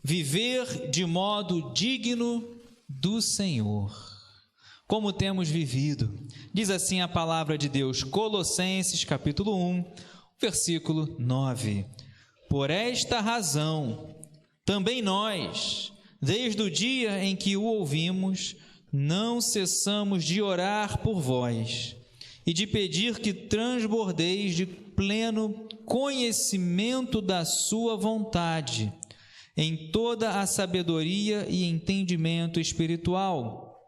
viver de modo digno do Senhor. Como temos vivido? Diz assim a palavra de Deus, Colossenses capítulo 1, versículo 9. Por esta razão, também nós, desde o dia em que o ouvimos, não cessamos de orar por vós e de pedir que transbordeis de pleno conhecimento da sua vontade, em toda a sabedoria e entendimento espiritual,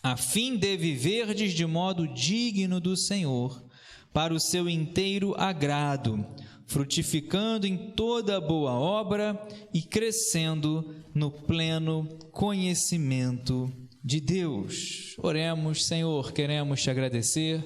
a fim de viverdes de modo digno do Senhor, para o seu inteiro agrado, frutificando em toda boa obra e crescendo no pleno conhecimento de Deus. Oremos. Senhor, queremos te agradecer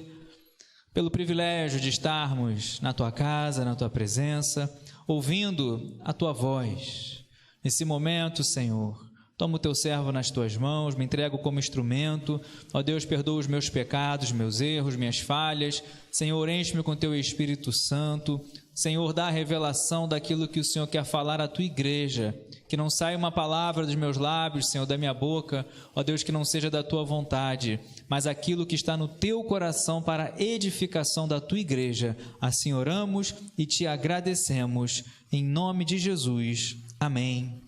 pelo privilégio de estarmos na tua casa, na tua presença, ouvindo a tua voz. Nesse momento, Senhor, toma o teu servo nas tuas mãos, me entrego como instrumento. Ó Deus, perdoa os meus pecados, meus erros, minhas falhas. Senhor, enche-me com teu Espírito Santo. Senhor, dá a revelação daquilo que o Senhor quer falar à tua igreja. Que não saia uma palavra dos meus lábios, Senhor, da minha boca. Ó Deus, que não seja da tua vontade, mas aquilo que está no teu coração para a edificação da tua igreja. Assim oramos e te agradecemos. Em nome de Jesus. Amém.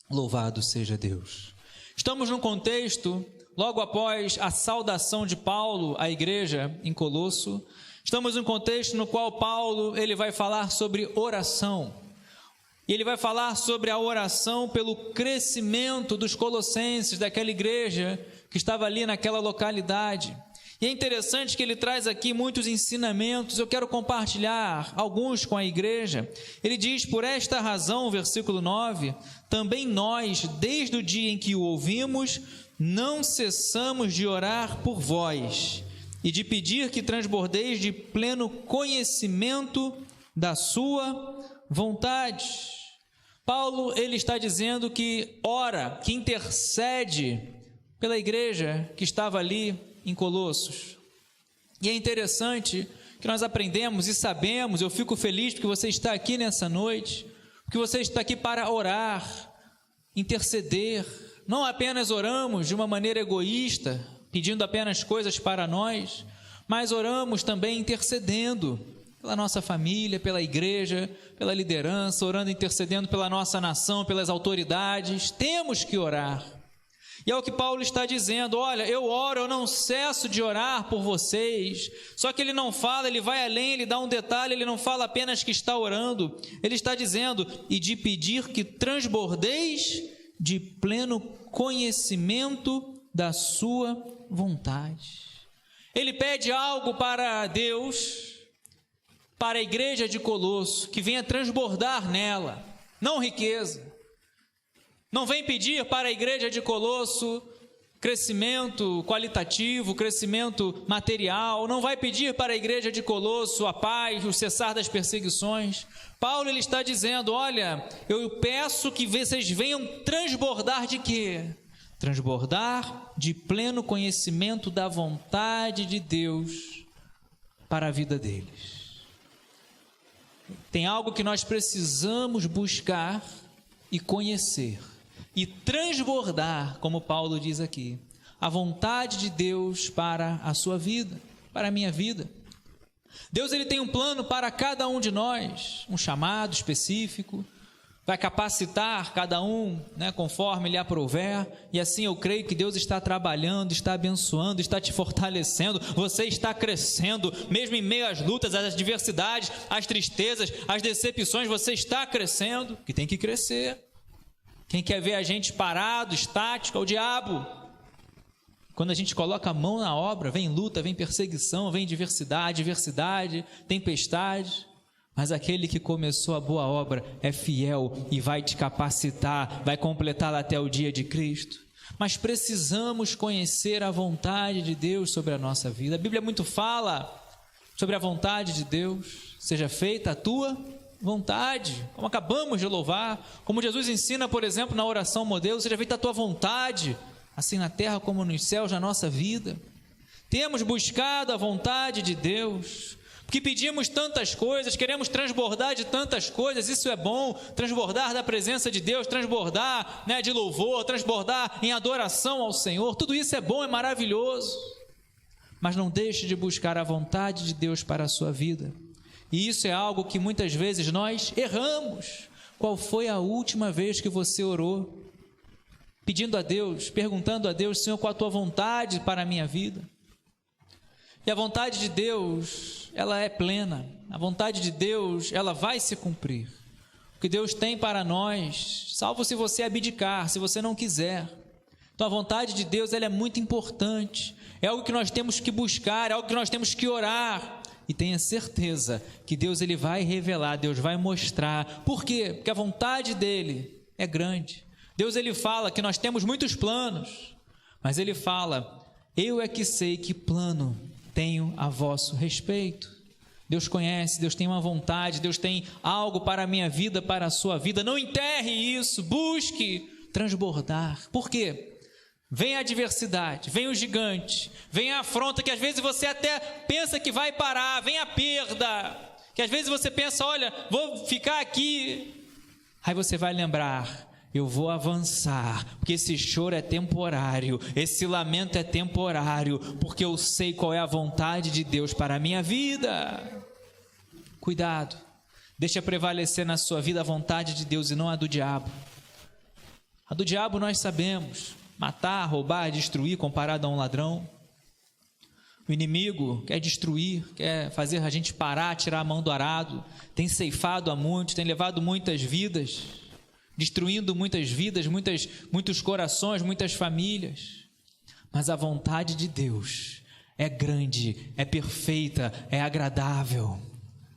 Louvado seja Deus. Estamos num contexto, logo após a saudação de Paulo à igreja em Colosso, estamos num contexto no qual Paulo ele vai falar sobre oração. E ele vai falar sobre a oração pelo crescimento dos colossenses, daquela igreja que estava ali naquela localidade. E é interessante que ele traz aqui muitos ensinamentos, eu quero compartilhar alguns com a igreja. Ele diz, por esta razão, versículo 9, também nós, desde o dia em que o ouvimos, não cessamos de orar por vós e de pedir que transbordeis de pleno conhecimento da sua vontade. Paulo, ele está dizendo que ora, que intercede pela igreja que estava ali em Colossos. E é interessante que nós aprendemos e sabemos, eu fico feliz porque você está aqui nessa noite, porque você está aqui para orar, interceder. Não apenas oramos de uma maneira egoísta, pedindo apenas coisas para nós, mas oramos também intercedendo pela nossa família, pela igreja, pela liderança, orando, intercedendo pela nossa nação, pelas autoridades. Temos que orar. E é o que Paulo está dizendo, olha, eu oro, eu não cesso de orar por vocês. Só que ele não fala, ele vai além, ele dá um detalhe, ele não fala apenas que está orando. Ele está dizendo, e de pedir que transbordeis de pleno conhecimento da sua vontade. Ele pede algo para Deus, para a igreja de Colosso, que venha transbordar nela, não riqueza. Não vem pedir para a igreja de Colosso crescimento qualitativo, crescimento material. Não vai pedir para a igreja de Colosso a paz, o cessar das perseguições. Paulo ele está dizendo, olha, eu peço que vocês venham transbordar de quê? Transbordar de pleno conhecimento da vontade de Deus para a vida deles. Tem algo que nós precisamos buscar e conhecer. E transbordar, como Paulo diz aqui, a vontade de Deus para a sua vida, para a minha vida. Deus ele tem um plano para cada um de nós, um chamado específico, vai capacitar cada um, conforme lhe aprouver, e assim eu creio que Deus está trabalhando, está abençoando, está te fortalecendo, você está crescendo, mesmo em meio às lutas, às adversidades, às tristezas, às decepções, você está crescendo, que tem que crescer. Quem quer ver a gente parado, estático, é o diabo. Quando a gente coloca a mão na obra, vem luta, vem perseguição, vem adversidade, tempestade. Mas aquele que começou a boa obra é fiel e vai te capacitar, vai completá-la até o dia de Cristo. Mas precisamos conhecer a vontade de Deus sobre a nossa vida. A Bíblia muito fala sobre a vontade de Deus. Seja feita a tua vontade, como acabamos de louvar, como Jesus ensina, por exemplo, na oração modelo, seja feita a tua vontade, assim na terra como nos céus, na nossa vida. Temos buscado a vontade de Deus, Porque pedimos tantas coisas, queremos transbordar de tantas coisas, isso é bom, transbordar da presença de Deus, transbordar, de louvor, transbordar em adoração ao Senhor, tudo isso é bom, é maravilhoso. Mas não deixe de buscar a vontade de Deus para a sua vida. E isso é algo que muitas vezes nós erramos. Qual foi a última vez que você orou? Pedindo a Deus, perguntando a Deus: Senhor, qual a tua vontade para a minha vida? E a vontade de Deus, ela é plena. A vontade de Deus, ela vai se cumprir. O que Deus tem para nós, salvo se você abdicar, se você não quiser. Então a vontade de Deus, ela é muito importante. É algo que nós temos que buscar, é algo que nós temos que orar. E tenha certeza que Deus, ele vai revelar, Deus vai mostrar. Por quê? Porque a vontade dele é grande. Deus, ele fala que nós temos muitos planos, mas ele fala: eu é que sei que plano tenho a vosso respeito. Deus conhece, Deus tem uma vontade, Deus tem algo para a minha vida, para a sua vida. Não enterre isso, busque transbordar. Por quê? Vem a adversidade, vem o gigante, vem a afronta que às vezes você até pensa que vai parar, vem a perda, que às vezes você pensa: olha, vou ficar aqui. Aí você vai lembrar: eu vou avançar, porque esse choro é temporário, esse lamento é temporário, porque eu sei qual é a vontade de Deus para a minha vida. Cuidado, deixa prevalecer na sua vida a vontade de Deus e não a do diabo. A do diabo nós sabemos: matar, roubar, destruir, comparado a um ladrão. O inimigo quer destruir, quer fazer a gente parar, tirar a mão do arado, tem ceifado a muitos, tem levado muitas vidas, destruindo muitas vidas, muitos corações, muitas famílias. Mas a vontade de Deus é grande, é perfeita, é agradável.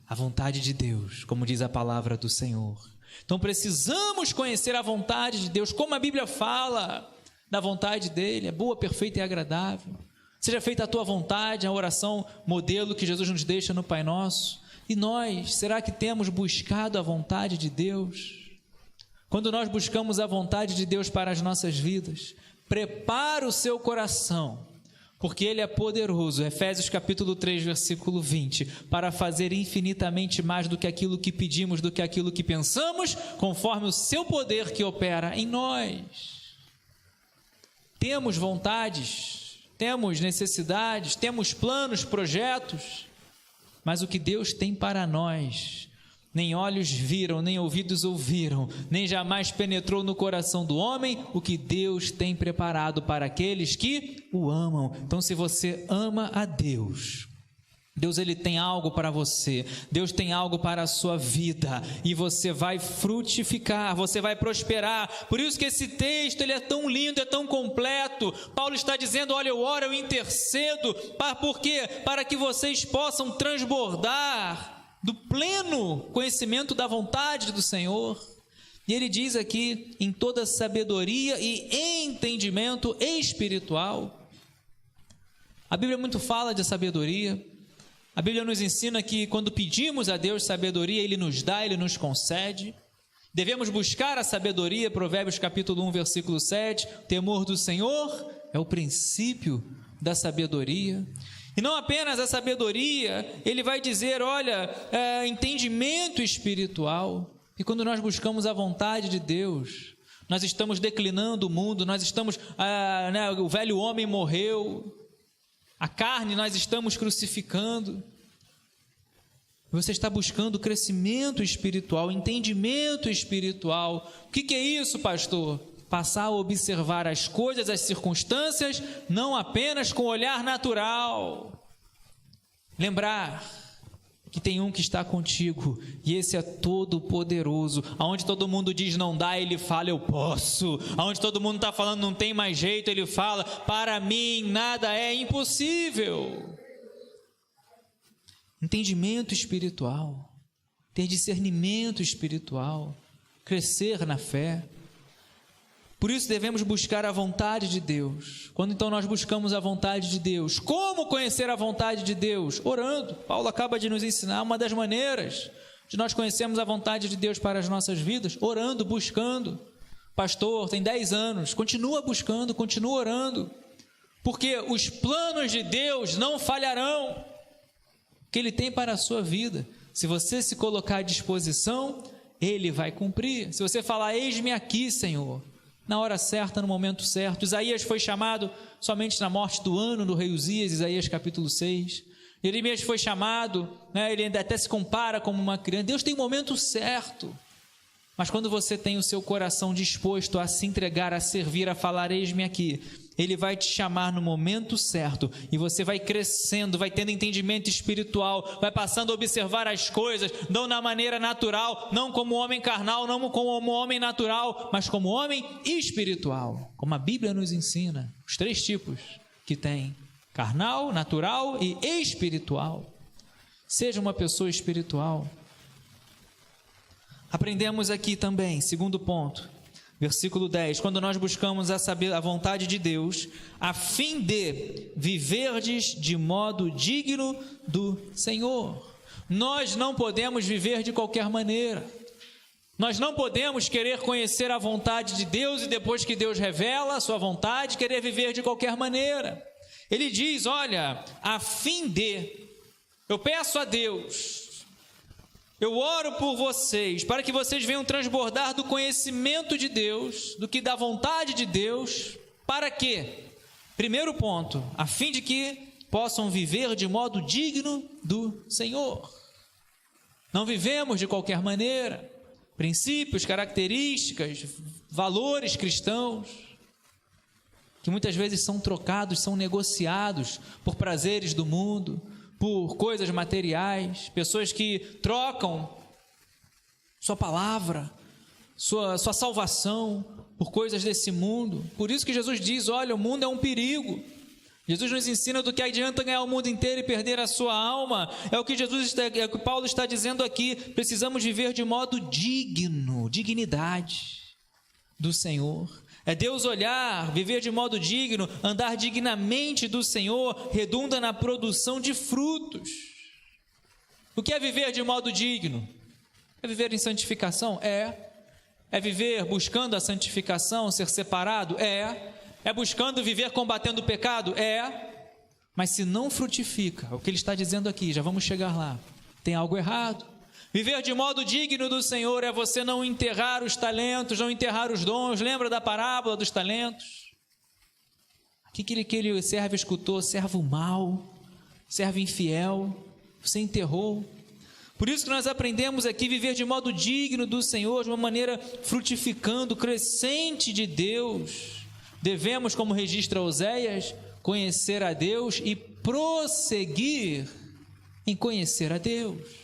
A vontade de Deus, como diz a palavra do Senhor. Então precisamos conhecer a vontade de Deus, como a Bíblia fala da vontade dele, é boa, perfeita e agradável. Seja feita a tua vontade, a oração modelo que Jesus nos deixa no Pai Nosso. E nós, será que temos buscado a vontade de Deus? Quando nós buscamos a vontade de Deus para as nossas vidas, prepara o seu coração, porque Ele é poderoso, Efésios capítulo 3, versículo 20, para fazer infinitamente mais do que aquilo que pedimos, do que aquilo que pensamos, conforme o seu poder que opera em nós. Temos vontades, temos necessidades, temos planos, projetos, mas o que Deus tem para nós, nem olhos viram, nem ouvidos ouviram, nem jamais penetrou no coração do homem o que Deus tem preparado para aqueles que o amam. Então, se você ama a Deus, Deus, ele tem algo para você, Deus tem algo para a sua vida, e você vai frutificar, você vai prosperar. Por isso que esse texto, ele é tão lindo, é tão completo. Paulo está dizendo: olha, eu oro, eu intercedo, por quê? Para que vocês possam transbordar do pleno conhecimento da vontade do Senhor. E ele diz aqui: em toda sabedoria e entendimento espiritual. A Bíblia muito fala de sabedoria. A Bíblia nos ensina que quando pedimos a Deus sabedoria, Ele nos dá, Ele nos concede. Devemos buscar a sabedoria, Provérbios capítulo 1, versículo 7, o temor do Senhor é o princípio da sabedoria. E não apenas a sabedoria, ele vai dizer, olha, entendimento espiritual. E quando nós buscamos a vontade de Deus, nós estamos declinando o mundo, nós estamos, o velho homem morreu, a carne nós estamos crucificando. Você está buscando crescimento espiritual, entendimento espiritual. O que é isso, pastor? Passar a observar as coisas, as circunstâncias, não apenas com o olhar natural. Lembrar que tem um que está contigo, e esse é todo poderoso. Aonde todo mundo diz não dá, ele fala eu posso. Aonde todo mundo está falando não tem mais jeito, ele fala para mim nada é impossível. Entendimento espiritual, ter discernimento espiritual, crescer na fé. Por isso devemos buscar a vontade de Deus. Quando então nós buscamos a vontade de Deus, como conhecer a vontade de Deus? Orando. Paulo acaba de nos ensinar uma das maneiras de nós conhecermos a vontade de Deus para as nossas vidas, orando, buscando. Pastor, tem 10 anos, continua buscando, continua orando, porque os planos de Deus não falharão. que Ele tem para a sua vida. Se você se colocar à disposição, Ele vai cumprir. Se você falar, eis-me aqui, Senhor, na hora certa, no momento certo. Isaías foi chamado somente na morte do ano do rei Uzias, Isaías capítulo 6. Jeremias foi chamado, ele ainda até se compara como uma criança. Deus tem o momento certo. Mas quando você tem o seu coração disposto a se entregar, a servir, a falar, eis-me aqui, Ele vai te chamar no momento certo, e você vai crescendo, vai tendo entendimento espiritual, vai passando a observar as coisas, não na maneira natural, não como homem carnal, não como homem natural, mas como homem espiritual, como a Bíblia nos ensina, os 3 tipos que tem: carnal, natural e espiritual. Seja uma pessoa espiritual. Aprendemos aqui também, segundo ponto, versículo 10, quando nós buscamos a vontade de Deus, a fim de viverdes de modo digno do Senhor. Nós não podemos viver de qualquer maneira. Nós não podemos querer conhecer a vontade de Deus e depois que Deus revela a sua vontade, querer viver de qualquer maneira. Ele diz, olha, a fim de, eu peço a Deus, eu oro por vocês, para que vocês venham transbordar do conhecimento de Deus, do que da vontade de Deus, para quê? Primeiro ponto, a fim de que possam viver de modo digno do Senhor. Não vivemos de qualquer maneira. Princípios, características, valores cristãos, que muitas vezes são trocados, são negociados por prazeres do mundo, por coisas materiais, pessoas que trocam sua palavra, sua salvação por coisas desse mundo. Por isso que Jesus diz, olha, o mundo é um perigo. Jesus nos ensina do que adianta ganhar o mundo inteiro e perder a sua alma. É o que Paulo está dizendo aqui. Precisamos viver de modo digno, dignidade do Senhor. É Deus olhar, viver de modo digno, andar dignamente do Senhor, redunda na produção de frutos. O que é viver de modo digno? É viver em santificação? É viver buscando a santificação, ser separado? É buscando viver combatendo o pecado? Mas se não frutifica, o que ele está dizendo aqui, já vamos chegar lá, tem algo errado. Viver de modo digno do Senhor é você não enterrar os talentos, não enterrar os dons. Lembra da parábola dos talentos? Aqui aquele servo escutou, servo mau, servo infiel, você enterrou. Por isso que nós aprendemos aqui viver de modo digno do Senhor, de uma maneira frutificando, crescente de Deus. Devemos, como registra Oséias, conhecer a Deus e prosseguir em conhecer a Deus.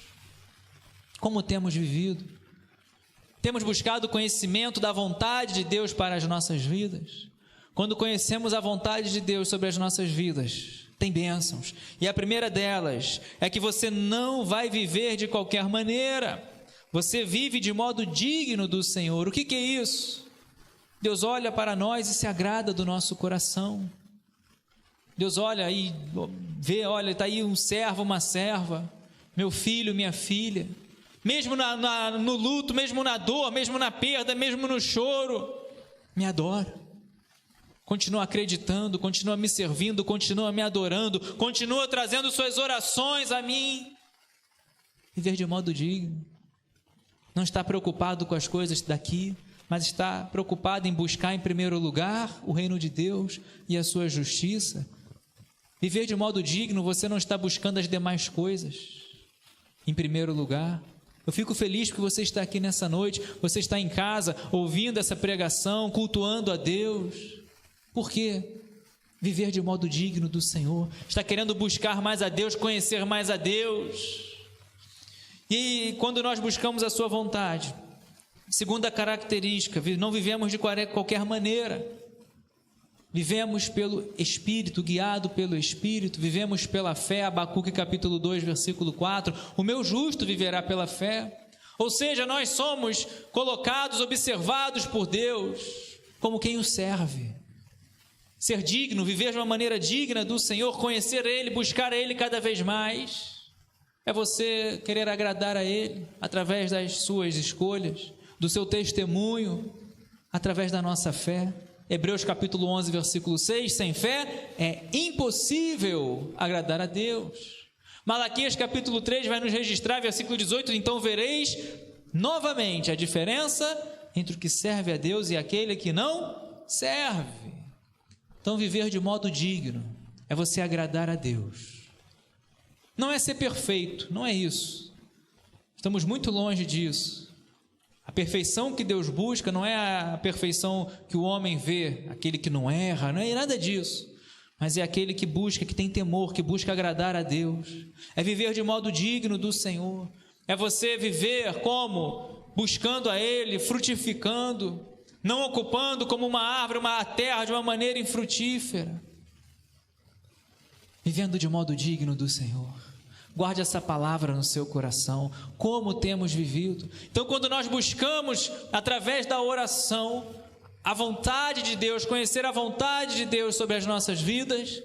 Como temos vivido? Temos buscado o conhecimento da vontade de Deus para as nossas vidas? Quando conhecemos a vontade de Deus sobre as nossas vidas, tem bênçãos. E a primeira delas é que você não vai viver de qualquer maneira. Você vive de modo digno do Senhor. O que é isso? Deus olha para nós e se agrada do nosso coração. Deus olha e vê, olha, está aí um servo, uma serva, meu filho, minha filha. Mesmo no luto, mesmo na dor, mesmo na perda, mesmo no choro, me adora. Continua acreditando, continua me servindo, continua me adorando, continua trazendo suas orações a mim. Viver de modo digno. Não está preocupado com as coisas daqui, mas está preocupado em buscar em primeiro lugar o reino de Deus e a sua justiça. Viver de modo digno, você não está buscando as demais coisas em primeiro lugar. Eu fico feliz que você está aqui nessa noite, você está em casa, ouvindo essa pregação, cultuando a Deus. Por quê? Viver de modo digno do Senhor. Está querendo buscar mais a Deus, conhecer mais a Deus. E quando nós buscamos a sua vontade, segunda característica, não vivemos de qualquer maneira. Vivemos pelo Espírito, guiado pelo Espírito, vivemos pela fé. Abacuque capítulo 2, versículo 4, o meu justo viverá pela fé. Ou seja, nós somos colocados, observados por Deus, como quem o serve. Ser digno, viver de uma maneira digna do Senhor, conhecer Ele, buscar Ele cada vez mais, é você querer agradar a Ele, através das suas escolhas, do seu testemunho, através da nossa fé. Hebreus capítulo 11, versículo 6, sem fé é impossível agradar a Deus. Malaquias capítulo 3 vai nos registrar, versículo 18, então vereis novamente a diferença entre o que serve a Deus e aquele que não serve. Então viver de modo digno é você agradar a Deus. Não é ser perfeito, não é isso. Estamos muito longe disso. A perfeição que Deus busca não é a perfeição que o homem vê, aquele que não erra, não é nada disso. Mas é aquele que busca, que tem temor, que busca agradar a Deus. É viver de modo digno do Senhor. É você viver como? Buscando a Ele, frutificando, não ocupando como uma árvore, uma terra de uma maneira infrutífera. Vivendo de modo digno do Senhor. Guarde essa palavra no seu coração, como temos vivido. Então, quando nós buscamos, através da oração, a vontade de Deus, conhecer a vontade de Deus sobre as nossas vidas,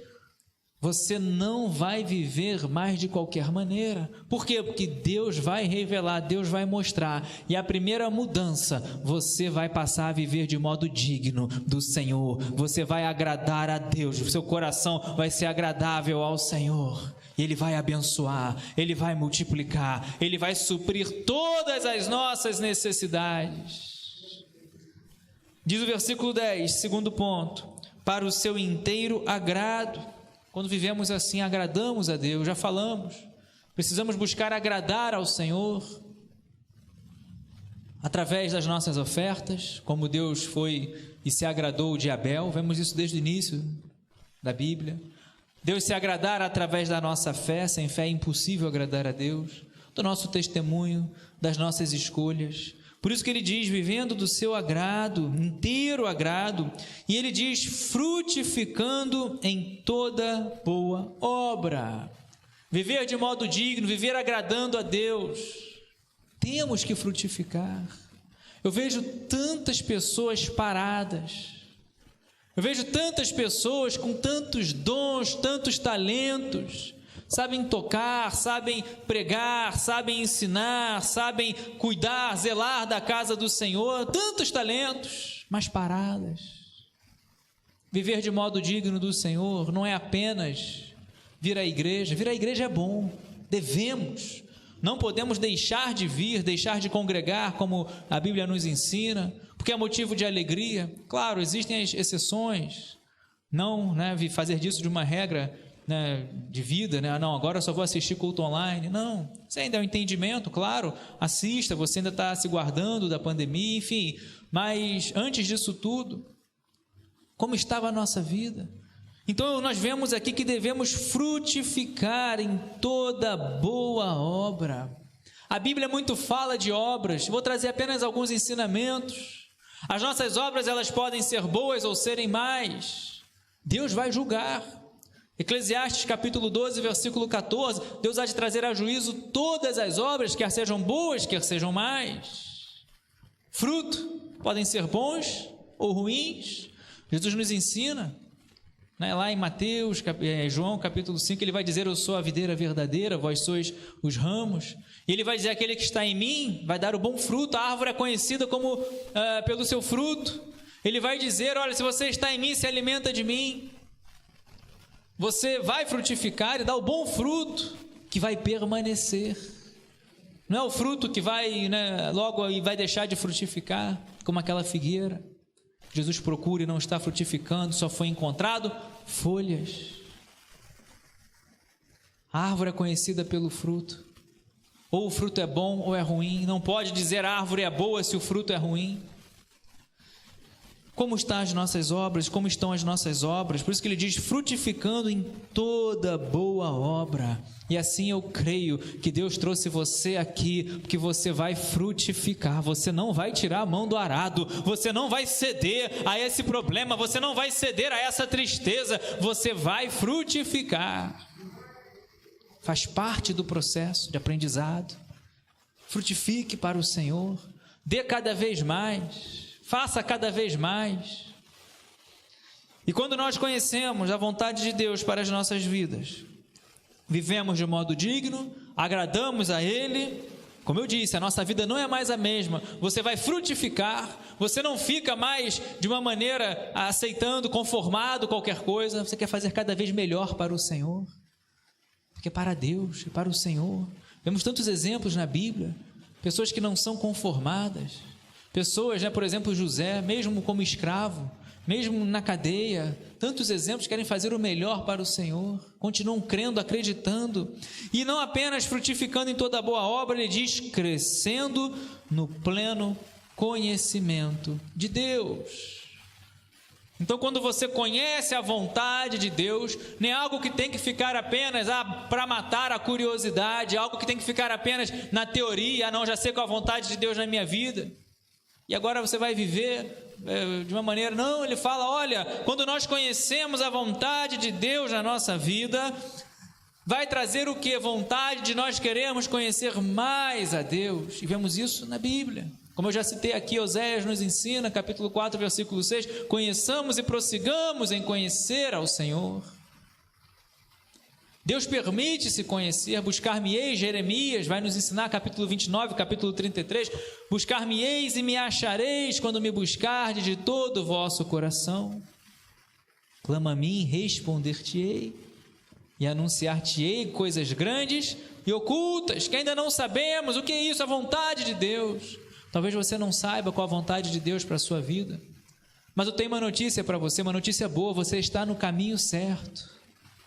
você não vai viver mais de qualquer maneira. Por quê? Porque Deus vai revelar, Deus vai mostrar. E a primeira mudança, você vai passar a viver de modo digno do Senhor. Você vai agradar a Deus, o seu coração vai ser agradável ao Senhor. Ele vai abençoar, Ele vai multiplicar, Ele vai suprir todas as nossas necessidades. Diz o versículo 10, segundo ponto, para o seu inteiro agrado. Quando vivemos assim, agradamos a Deus, já falamos. Precisamos buscar agradar ao Senhor através das nossas ofertas, como Deus foi e se agradou de Abel. Vemos isso desde o início da Bíblia. Deus se agradar através da nossa fé. Sem fé é impossível agradar a Deus. Do nosso testemunho, das nossas escolhas. Por isso que ele diz, vivendo do seu agrado, inteiro agrado, e ele diz, frutificando em toda boa obra. Viver de modo digno, viver agradando a Deus. Temos que frutificar. Eu vejo tantas pessoas paradas. Eu vejo tantas pessoas com tantos dons, tantos talentos, sabem tocar, sabem pregar, sabem ensinar, sabem cuidar, zelar da casa do Senhor, tantos talentos, mas paradas. Viver de modo digno do Senhor não é apenas vir à igreja é bom, devemos, não podemos deixar de vir, deixar de congregar como a Bíblia nos ensina, porque é motivo de alegria. Claro, existem as exceções, não fazer disso de uma regra de vida, não, agora eu só vou assistir culto online, não, isso ainda é um entendimento, claro, assista, você ainda está se guardando da pandemia, enfim, mas antes disso tudo, como estava a nossa vida? Então nós vemos aqui que devemos frutificar em toda boa obra. A Bíblia muito fala de obras, vou trazer apenas alguns ensinamentos. As nossas obras, elas podem ser boas ou serem más, Deus vai julgar. Eclesiastes capítulo 12, versículo 14, Deus há de trazer a juízo todas as obras, quer sejam boas, quer sejam más. Fruto, podem ser bons ou ruins. Jesus nos ensina, lá em Mateus, João capítulo 5, ele vai dizer, eu sou a videira verdadeira, vós sois os ramos. E ele vai dizer, aquele que está em mim vai dar o bom fruto, a árvore é conhecida como pelo seu fruto. Ele vai dizer, olha, se você está em mim, se alimenta de mim, você vai frutificar e dar o bom fruto que vai permanecer. Não é o fruto que vai logo e vai deixar de frutificar, como aquela figueira. Jesus procura e não está frutificando, só foi encontrado folhas. A árvore é conhecida pelo fruto. Ou o fruto é bom ou é ruim. Não pode dizer a árvore é boa se o fruto é ruim. Como estão as nossas obras? Como estão as nossas obras? Por isso que ele diz, frutificando em toda boa obra. E assim eu creio que Deus trouxe você aqui, porque você vai frutificar, você não vai tirar a mão do arado, você não vai ceder a esse problema, você não vai ceder a essa tristeza, você vai frutificar. Faz parte do processo de aprendizado. Frutifique para o Senhor, dê cada vez mais. Faça cada vez mais. E quando nós conhecemos a vontade de Deus para as nossas vidas, vivemos de modo digno, agradamos a Ele, como eu disse, a nossa vida não é mais a mesma, você vai frutificar, você não fica mais de uma maneira aceitando, conformado qualquer coisa, você quer fazer cada vez melhor para o Senhor. porque é para Deus, é para o Senhor. Vemos tantos exemplos na Bíblia, pessoas que não são conformadas, pessoas, por exemplo, José, mesmo como escravo, mesmo na cadeia, tantos exemplos querem fazer o melhor para o Senhor, continuam crendo, acreditando, e não apenas frutificando em toda boa obra, ele diz, crescendo no pleno conhecimento de Deus. Então, quando você conhece a vontade de Deus, não é algo que tem que ficar apenas para matar a curiosidade, algo que tem que ficar apenas na teoria, não, já sei qual a vontade de Deus na minha vida, e agora você vai viver de uma maneira, não, ele fala, olha, quando nós conhecemos a vontade de Deus na nossa vida, vai trazer o que? Vontade de nós queremos conhecer mais a Deus, e vemos isso na Bíblia. Como eu já citei aqui, Oséias nos ensina, capítulo 4, versículo 6, conheçamos e prossigamos em conhecer ao Senhor. Deus permite-se conhecer, buscar-me-eis, Jeremias vai nos ensinar, capítulo 29, capítulo 33, buscar-me-eis e me achareis quando me buscardes de todo o vosso coração. Clama a mim, responder-te-ei e anunciar-te-ei coisas grandes e ocultas, que ainda não sabemos. O que é isso? A vontade de Deus. Talvez você não saiba qual a vontade de Deus para a sua vida, mas eu tenho uma notícia para você, uma notícia boa, você está no caminho certo,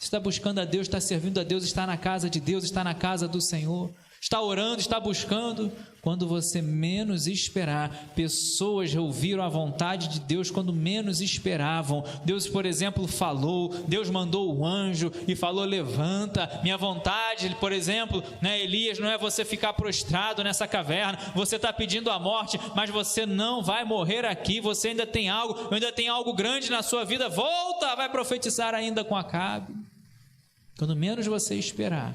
está buscando a Deus, está servindo a Deus, está na casa de Deus, está na casa do Senhor, está orando, está buscando. Quando você menos esperar, pessoas ouviram a vontade de Deus quando menos esperavam. Deus, por exemplo, falou, Deus mandou o anjo e falou, levanta, minha vontade, por exemplo, Elias, não é você ficar prostrado nessa caverna, você está pedindo a morte, mas você não vai morrer aqui, você ainda tem algo, eu ainda tenho algo grande na sua vida, volta, vai profetizar ainda com Acabe. Quando menos você esperar,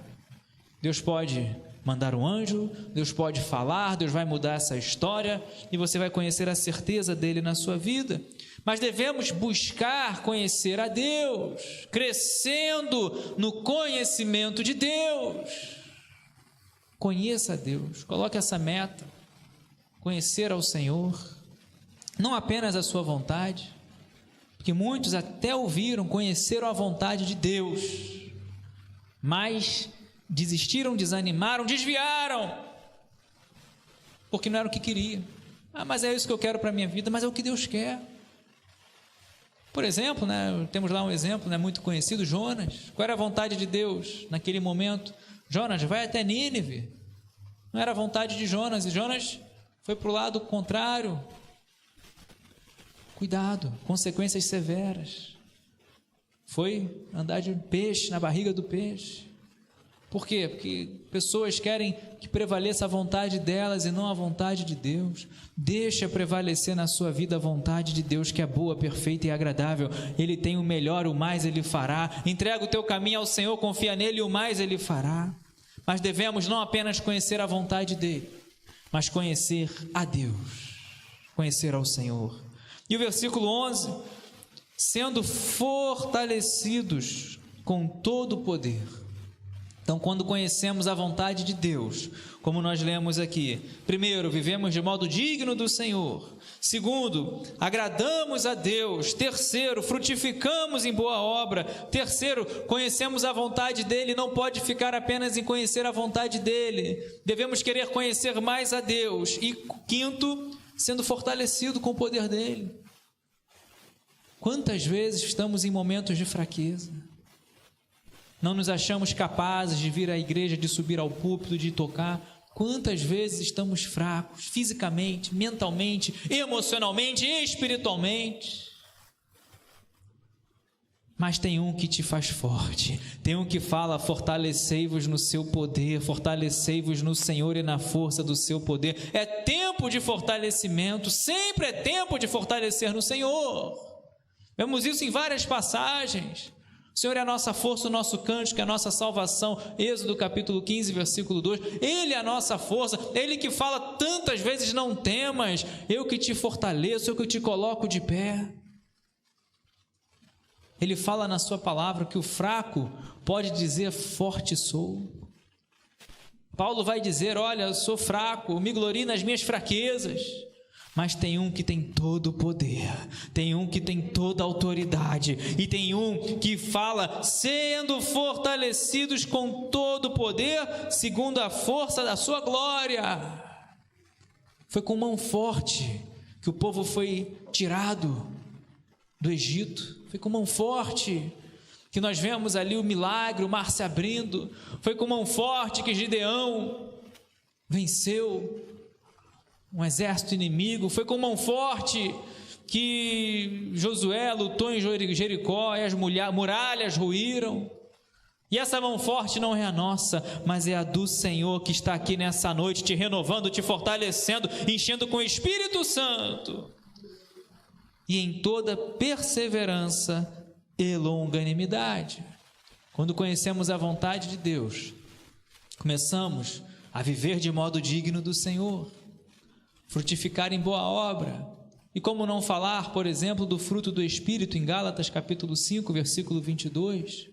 Deus pode mandar um anjo, Deus pode falar, Deus vai mudar essa história e você vai conhecer a certeza dele na sua vida. Mas devemos buscar conhecer a Deus, crescendo no conhecimento de Deus. Conheça a Deus, coloque essa meta, conhecer ao Senhor, não apenas a sua vontade, porque muitos até ouviram, conheceram a vontade de Deus, mas desistiram, desanimaram, desviaram, porque não era o que queria. Mas é isso que eu quero para a minha vida, mas é o que Deus quer. Por exemplo, temos lá um exemplo muito conhecido, Jonas. Qual era a vontade de Deus naquele momento? Jonas, vai até Nínive. Não era a vontade de Jonas, e Jonas foi para o lado contrário. Cuidado, consequências severas. Foi andar de peixe na barriga do peixe. Por quê? Porque pessoas querem que prevaleça a vontade delas e não a vontade de Deus. Deixa prevalecer na sua vida a vontade de Deus, que é boa, perfeita e agradável. Ele tem o melhor, o mais Ele fará. Entrega o teu caminho ao Senhor, confia nele e o mais Ele fará. Mas devemos não apenas conhecer a vontade dEle, mas conhecer a Deus, conhecer ao Senhor. E o versículo 11, sendo fortalecidos com todo o poder. Então, quando conhecemos a vontade de Deus, como nós lemos aqui, primeiro, vivemos de modo digno do Senhor. Segundo, agradamos a Deus. Terceiro, frutificamos em boa obra. Terceiro, conhecemos a vontade dEle. Não pode ficar apenas em conhecer a vontade dEle. Devemos querer conhecer mais a Deus. E quinto, sendo fortalecido com o poder dEle. Quantas vezes estamos em momentos de fraqueza? Não nos achamos capazes de vir à igreja, de subir ao púlpito, de tocar. Quantas vezes estamos fracos, fisicamente, mentalmente, emocionalmente e espiritualmente? Mas tem um que te faz forte, tem um que fala, fortalecei-vos no seu poder, fortalecei-vos no Senhor e na força do seu poder. É tempo de fortalecimento, sempre é tempo de fortalecer no Senhor. Vemos isso em várias passagens. O Senhor é a nossa força, o nosso cântico, é a nossa salvação. Êxodo capítulo 15, versículo 2. Ele é a nossa força, Ele que fala tantas vezes, não temas, eu que te fortaleço, eu que te coloco de pé. Ele fala na sua palavra que o fraco pode dizer forte sou. Paulo vai dizer, olha, eu sou fraco, eu me glorio nas minhas fraquezas, Mas tem um que tem todo o poder, tem um que tem toda a autoridade, e tem um que fala, sendo fortalecidos com todo o poder, segundo a força da sua glória. Foi com mão forte que o povo foi tirado do Egito, foi com mão forte que nós vemos ali o milagre, o mar se abrindo, foi com mão forte que Gideão venceu um exército inimigo, foi com mão forte que Josué lutou em Jericó e as muralhas ruíram. E essa mão forte não é a nossa, mas é a do Senhor que está aqui nessa noite, te renovando, te fortalecendo, enchendo com o Espírito Santo. E em toda perseverança e longanimidade. Quando conhecemos a vontade de Deus, começamos a viver de modo digno do Senhor, frutificar em boa obra. E como não falar, por exemplo, do fruto do Espírito em Gálatas capítulo 5, versículo 22?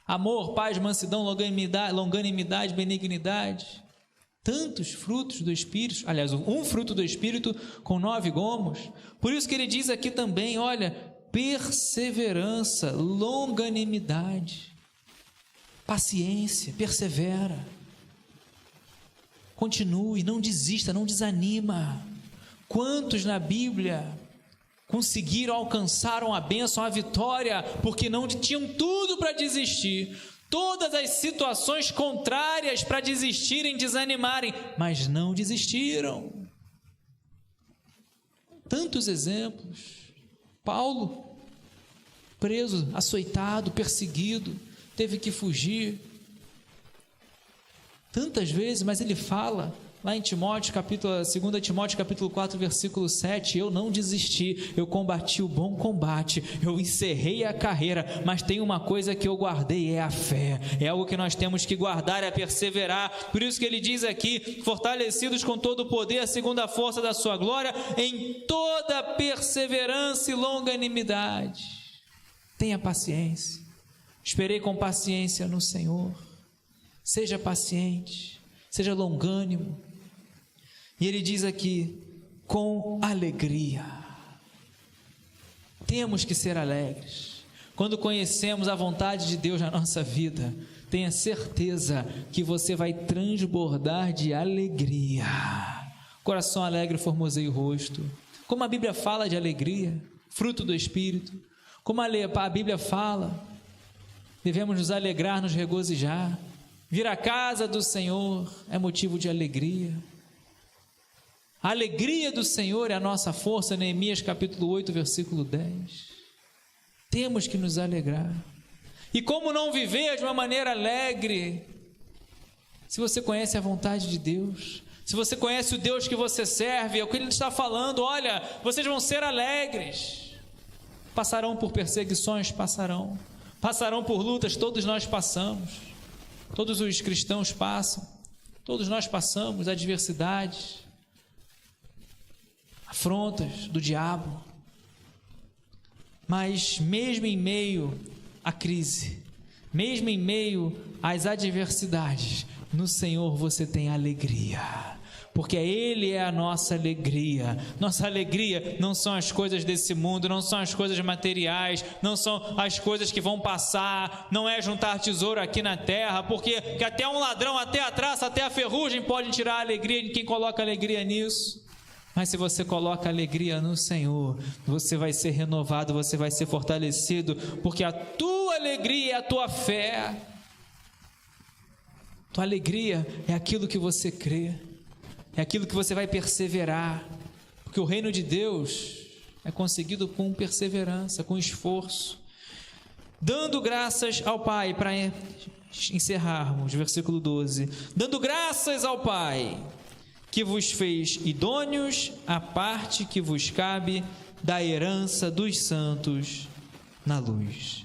Amor, paz, mansidão, longanimidade, benignidade. Tantos frutos do Espírito, aliás, um fruto do Espírito com 9 gomos. Por isso que ele diz aqui também, olha, perseverança, longanimidade, paciência, persevera. Continue, não desista, não desanima. Quantos na Bíblia conseguiram, alcançaram a bênção, a vitória, porque não tinham tudo para desistir, todas as situações contrárias para desistirem, desanimarem, mas não desistiram. Tantos exemplos. Paulo, preso, açoitado, perseguido, teve que fugir. Tantas vezes, mas ele fala lá em 2 Timóteo capítulo 4, versículo 7, eu não desisti, eu combati o bom combate, eu encerrei a carreira, mas tem uma coisa que eu guardei, é a fé, é algo que nós temos que guardar, é perseverar. Por isso que ele diz aqui, fortalecidos com todo o poder, segundo a força da sua glória, em toda perseverança e longanimidade. Tenha paciência, esperei com paciência no Senhor. Seja paciente, seja longânimo. E ele diz aqui, com alegria. Temos que ser alegres. Quando conhecemos a vontade de Deus na nossa vida, tenha certeza que você vai transbordar de alegria. Coração alegre formoseia o rosto. Como a Bíblia fala de alegria, fruto do Espírito. Como a Bíblia fala, devemos nos alegrar, nos regozijar. Vir à casa do Senhor é motivo de alegria. A alegria do Senhor é a nossa força, Neemias capítulo 8, versículo 10. Temos que nos alegrar. E como não viver de uma maneira alegre? Se você conhece a vontade de Deus, se você conhece o Deus que você serve, é o que Ele está falando, olha, vocês vão ser alegres. Passarão por perseguições, passarão por lutas, todos nós passamos. Todos os cristãos passam, todos nós passamos adversidades, afrontas do diabo, mas mesmo em meio à crise, mesmo em meio às adversidades, no Senhor você tem alegria, porque Ele é a nossa alegria. Nossa alegria não são as coisas desse mundo, não são as coisas materiais, não são as coisas que vão passar, não é juntar tesouro aqui na terra, porque que até um ladrão, até a traça, até a ferrugem pode tirar a alegria de quem coloca alegria nisso. Mas se você coloca alegria no Senhor, você vai ser renovado, você vai ser fortalecido, porque a tua alegria é a tua fé. Tua alegria é aquilo que você crê, é aquilo que você vai perseverar, porque o reino de Deus é conseguido com perseverança, com esforço. Dando graças ao Pai, para encerrarmos, versículo 12. Dando graças ao Pai, que vos fez idôneos à parte que vos cabe da herança dos santos na luz.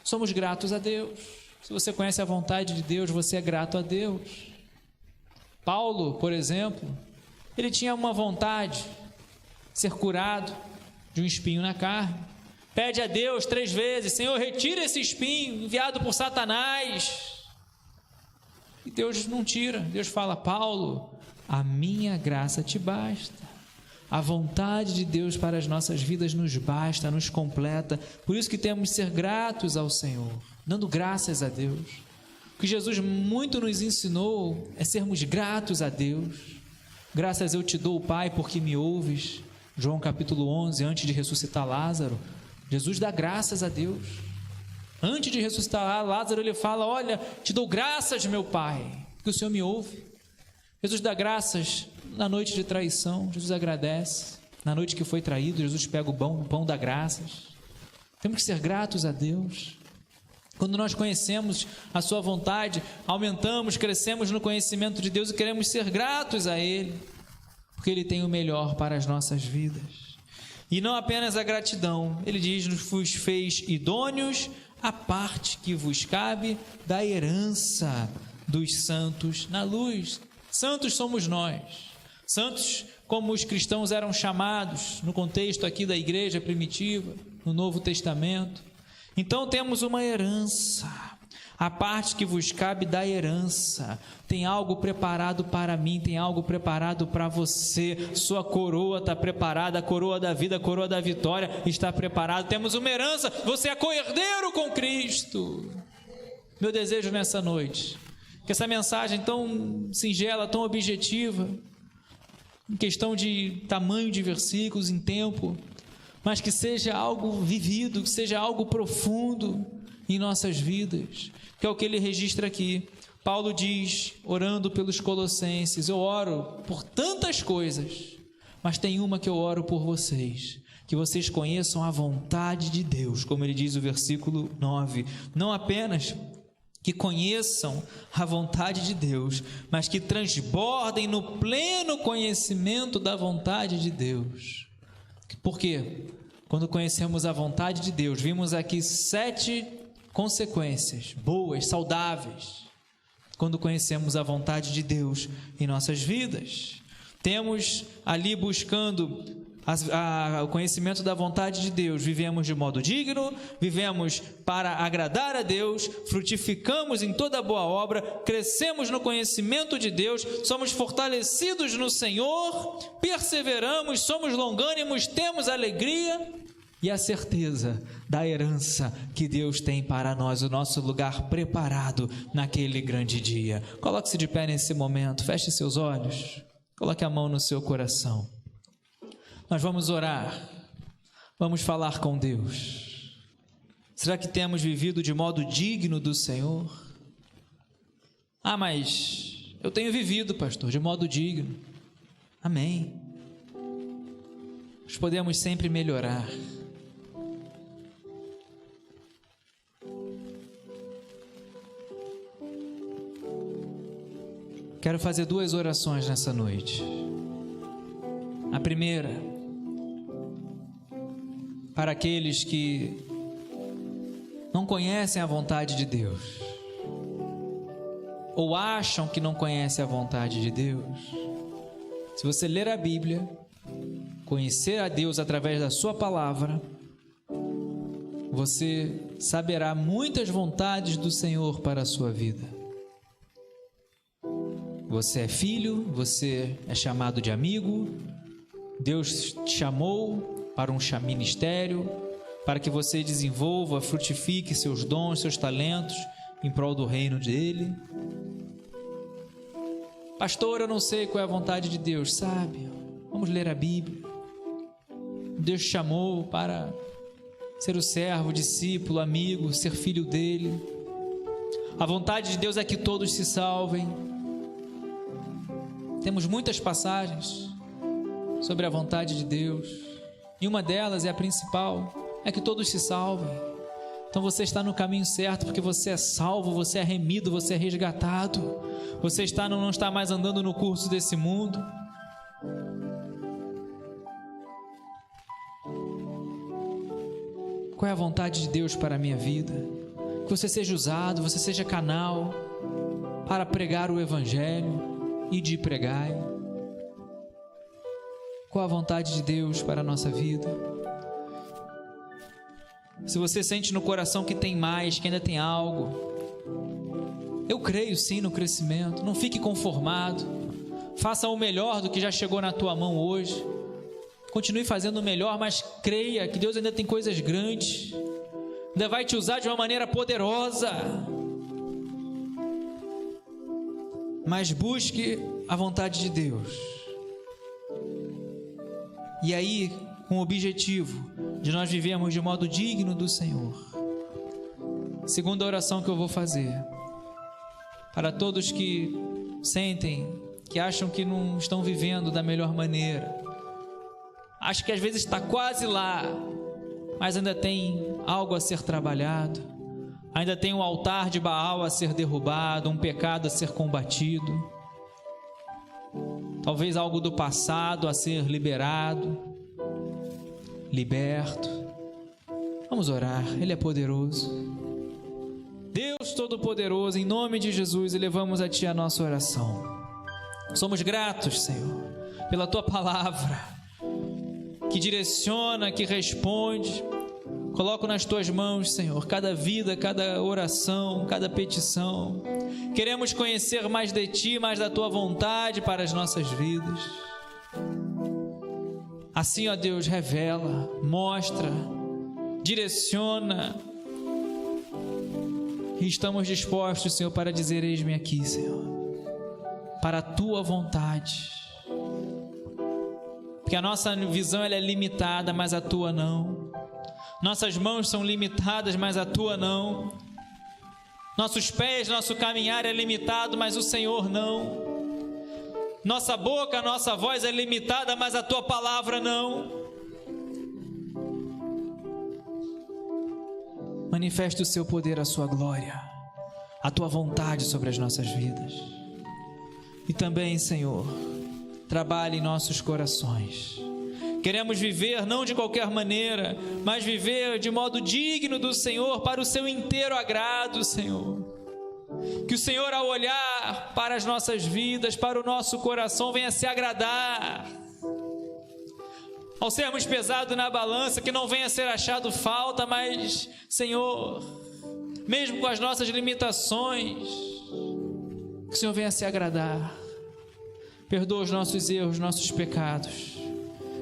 Somos gratos a Deus. Se você conhece a vontade de Deus, você é grato a Deus. Paulo, por exemplo, ele tinha uma vontade, ser curado de um espinho na carne. Pede a Deus 3 vezes, Senhor, retira esse espinho enviado por Satanás. E Deus não tira. Deus fala, Paulo, a minha graça te basta. A vontade de Deus para as nossas vidas nos basta, nos completa. Por isso que temos que ser gratos ao Senhor, dando graças a Deus. O que Jesus muito nos ensinou é sermos gratos a Deus. Graças eu te dou, Pai, porque me ouves. João capítulo 11, antes de ressuscitar Lázaro, Jesus dá graças a Deus. Antes de ressuscitar Lázaro, ele fala: olha, te dou graças, meu Pai, porque o Senhor me ouve. Jesus dá graças na noite de traição, Jesus agradece. Na noite que foi traído, Jesus pega o pão dá graças. Temos que ser gratos a Deus. Quando nós conhecemos a sua vontade, aumentamos, crescemos no conhecimento de Deus e queremos ser gratos a Ele, porque Ele tem o melhor para as nossas vidas. E não apenas a gratidão, Ele diz: vos fez idôneos a parte que vos cabe da herança dos santos na luz. Santos somos nós. Santos, como os cristãos eram chamados no contexto aqui da igreja primitiva, no Novo Testamento. Então temos uma herança, a parte que vos cabe da herança. Tem algo preparado para mim, tem algo preparado para você. Sua coroa está preparada, a coroa da vida, a coroa da vitória está preparada. Temos uma herança, você é co-herdeiro com Cristo. Meu desejo nessa noite, que essa mensagem tão singela, tão objetiva, em questão de tamanho de versículos, em tempo, mas que seja algo vivido, que seja algo profundo em nossas vidas, que é o que ele registra aqui. Paulo diz, orando pelos colossenses: eu oro por tantas coisas, mas tem uma que eu oro por vocês, que vocês conheçam a vontade de Deus, como ele diz no versículo 9, não apenas que conheçam a vontade de Deus, mas que transbordem no pleno conhecimento da vontade de Deus. Por quê? Quando conhecemos a vontade de Deus, vimos aqui 7 consequências boas, saudáveis, quando conhecemos a vontade de Deus em nossas vidas. Temos ali buscando o conhecimento da vontade de Deus, vivemos de modo digno, vivemos para agradar a Deus, frutificamos em toda boa obra, crescemos no conhecimento de Deus, somos fortalecidos no Senhor, perseveramos, somos longânimos, temos alegria e a certeza da herança que Deus tem para nós, o nosso lugar preparado naquele grande dia. Coloque-se de pé nesse momento, feche seus olhos, coloque a mão no seu coração. Nós vamos orar, vamos falar com Deus. Será que temos vivido de modo digno do Senhor? Ah, mas eu tenho vivido, pastor, de modo digno. Amém. Nós podemos sempre melhorar. Quero fazer 2 orações nessa noite. A primeira, para aqueles que não conhecem a vontade de Deus, ou acham que não conhecem a vontade de Deus. Se você ler a Bíblia, conhecer a Deus através da sua palavra, você saberá muitas vontades do Senhor para a sua vida. Você é filho, você é chamado de amigo, Deus te chamou para um ministério, para que você desenvolva, frutifique seus dons, seus talentos em prol do reino dele. Pastor, eu não sei qual é a vontade de Deus, sabe? Vamos ler a Bíblia. Deus te chamou para ser o servo, discípulo, amigo, ser filho dele. A vontade de Deus é que todos se salvem. Temos muitas passagens sobre a vontade de Deus, e uma delas é a principal, é que todos se salvem. Então você está no caminho certo, porque você é salvo, você é remido, você é resgatado. Você não está mais andando no curso desse mundo. Qual é a vontade de Deus para a minha vida? Que você seja usado, você seja canal para pregar o Evangelho e de pregar. Qual a vontade de Deus para a nossa vida? Se você sente no coração que tem mais, que ainda tem algo, eu creio sim no crescimento. Não fique conformado. Faça o melhor do que já chegou na tua mão hoje. Continue fazendo o melhor, mas creia que Deus ainda tem coisas grandes, ainda vai te usar de uma maneira poderosa. Mas busque a vontade de Deus. E aí, com o objetivo de nós vivermos de modo digno do Senhor. Segunda oração que eu vou fazer, para todos que sentem, que acham que não estão vivendo da melhor maneira, acho que às vezes está quase lá, mas ainda tem algo a ser trabalhado, ainda tem um altar de Baal a ser derrubado, um pecado a ser combatido, talvez algo do passado a ser liberado, liberto. Vamos orar, Ele é poderoso. Deus Todo-Poderoso, em nome de Jesus, elevamos a Ti a nossa oração. Somos gratos, Senhor, pela Tua palavra, que direciona, que responde. Coloco nas Tuas mãos, Senhor, cada vida, cada oração, cada petição. Queremos conhecer mais de Ti, mais da Tua vontade para as nossas vidas. Assim, ó Deus, revela, mostra, direciona. E estamos dispostos, Senhor, para dizer: eis-me aqui, Senhor, para a Tua vontade. Porque a nossa visão ela é limitada, mas a Tua não. Nossas mãos são limitadas, mas a Tua não. Nossos pés, nosso caminhar é limitado, mas o Senhor não. Nossa boca, nossa voz é limitada, mas a Tua palavra não. Manifeste o Seu poder, a Sua glória, a Tua vontade sobre as nossas vidas. E também, Senhor, trabalhe em nossos corações. Queremos viver não de qualquer maneira, mas viver de modo digno do Senhor, para o Seu inteiro agrado, Senhor. Que o Senhor, ao olhar para as nossas vidas, para o nosso coração, venha se agradar. Ao sermos pesados na balança, que não venha a ser achado falta, mas, Senhor, mesmo com as nossas limitações, que o Senhor venha a se agradar. Perdoa os nossos erros, nossos pecados,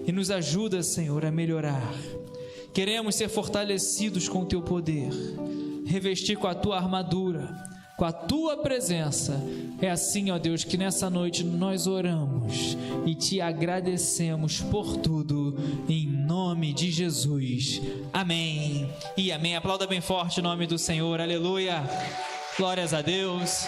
e nos ajuda, Senhor, a melhorar. Queremos ser fortalecidos com o Teu poder, revestir com a Tua armadura, com a Tua presença. É assim, ó Deus, que nessa noite nós oramos e Te agradecemos por tudo, em nome de Jesus. Amém e amém. Aplauda bem forte o nome do Senhor. Aleluia. Glórias a Deus.